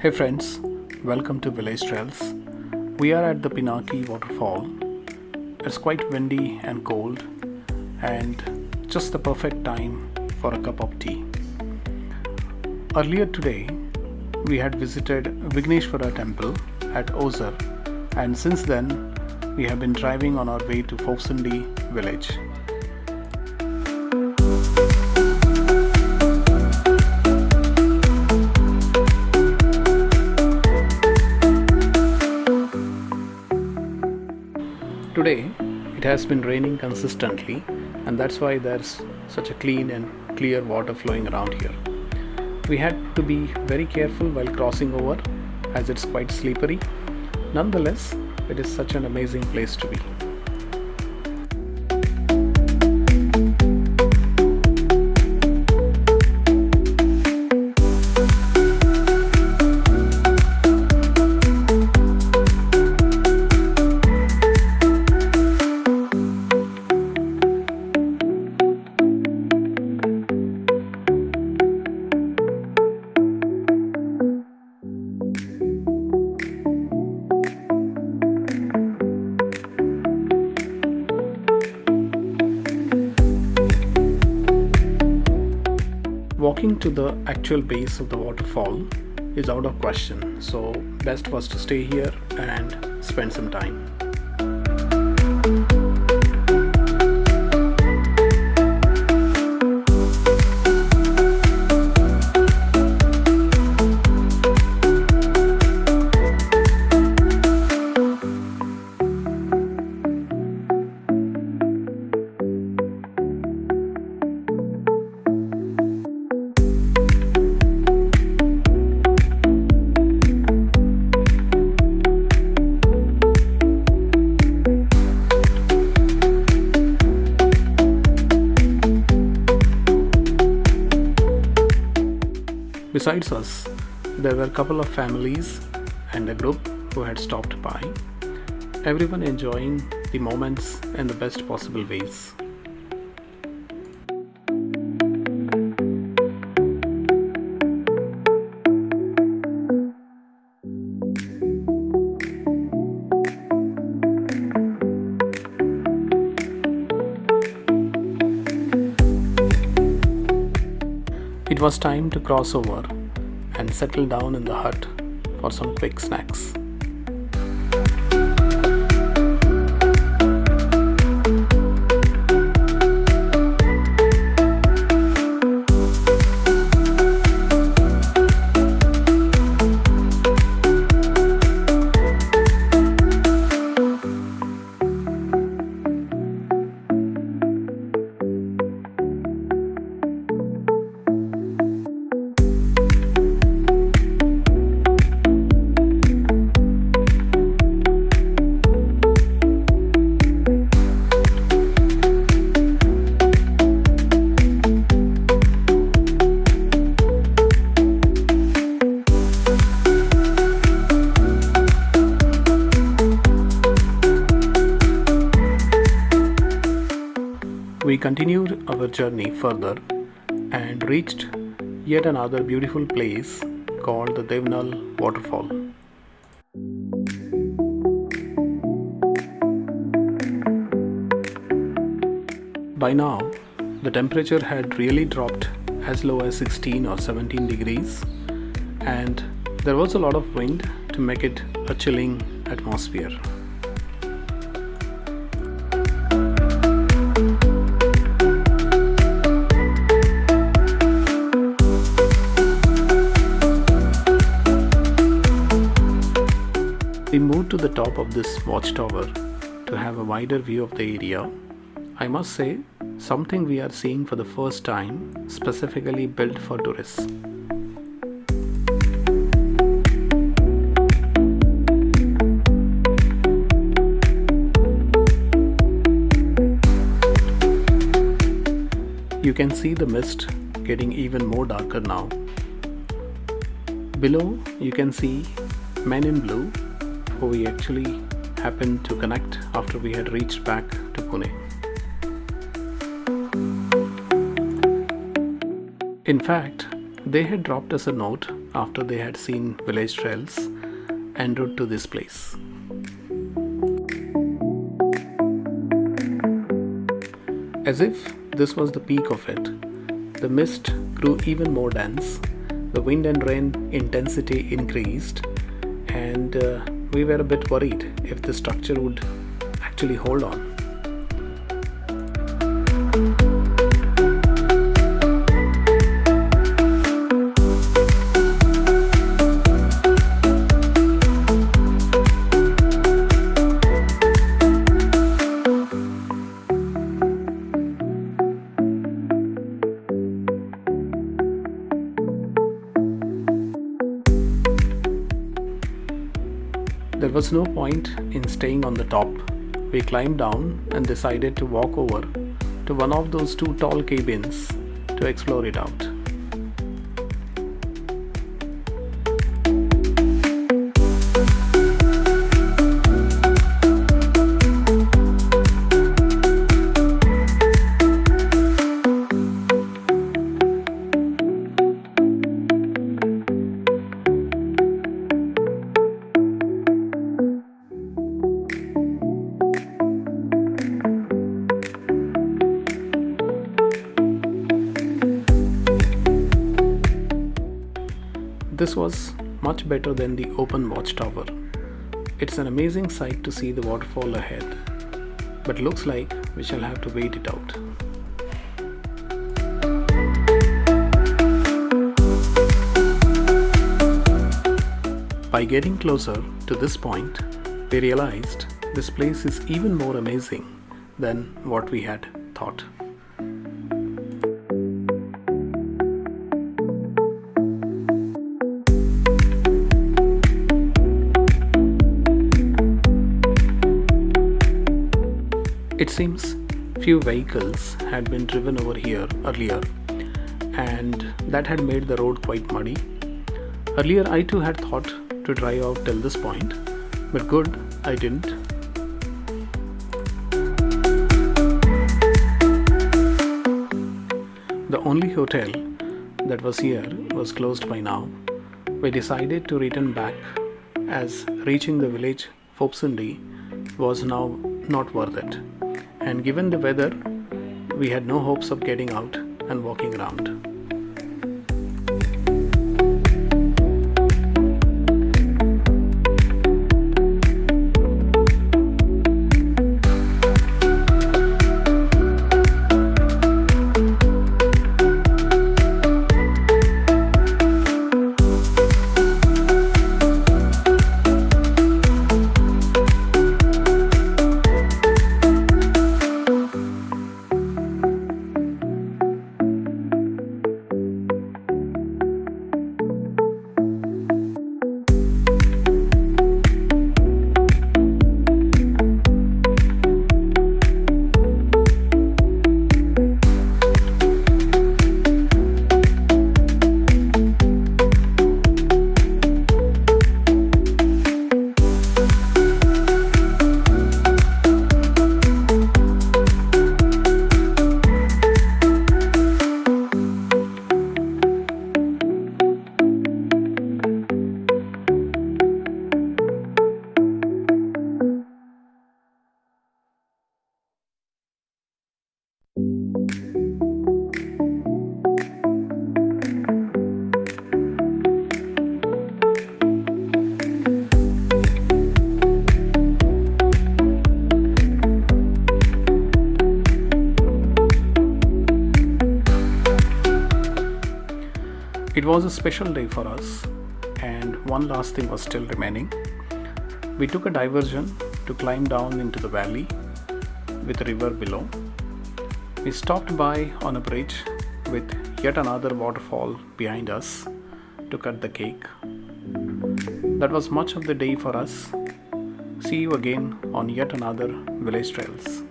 Hey friends, welcome to Village Trails. We are at the Pinaki Waterfall. It's quite windy and cold and just the perfect time for a cup of tea. Earlier today, we had visited Vigneshwara Temple at Ozhar, and since then we have been driving on our way to Fofsundi Village. Today it has been raining consistently, and that's why there's such a clean and clear water flowing around here. We had to be very careful while crossing over as it's quite slippery. Nonetheless, it is such an amazing place to be. Walking to the actual base of the waterfall is out of question, so best was to stay here and spend some time. Besides us, there were a couple of families and a group who had stopped by, everyone enjoying the moments in the best possible ways. It was time to cross over and settle down in the hut for some quick snacks. We continued our journey further and reached yet another beautiful place called the Devnal Waterfall. By now, the temperature had really dropped as low as 16 or 17 degrees, and there was a lot of wind to make it a chilling atmosphere. We moved to the top of this watchtower to have a wider view of the area. I must say, something we are seeing for the first time, specifically built for tourists. You can see the mist getting even more darker now. Below, you can see men in blue, who we actually happened to connect after we had reached back to Pune. In fact, they had dropped us a note after they had seen village trails en route to this place. As if this was the peak of it, the mist grew even more dense, the wind and rain intensity increased, and we were a bit worried if the structure would actually hold on. There was no point in staying on the top. We climbed down and decided to walk over to one of those two tall cabins to explore it out. This was much better than the open watchtower. It's an amazing sight to see the waterfall ahead, but looks like we shall have to wait it out. By getting closer to this point, we realized this place is even more amazing than what we had thought. It seems few vehicles had been driven over here earlier, and that had made the road quite muddy. Earlier I too had thought to drive out till this point, but good, I didn't. The only hotel that was here was closed by now. We decided to return back as reaching the village Fofsundi was now not worth it. And given the weather, we had no hopes of getting out and walking around. It was a special day for us, and one last thing was still remaining. We took a diversion to climb down into the valley with the river below. We stopped by on a bridge with yet another waterfall behind us to cut the cake. That was much of the day for us. See you again on yet another Village Trails.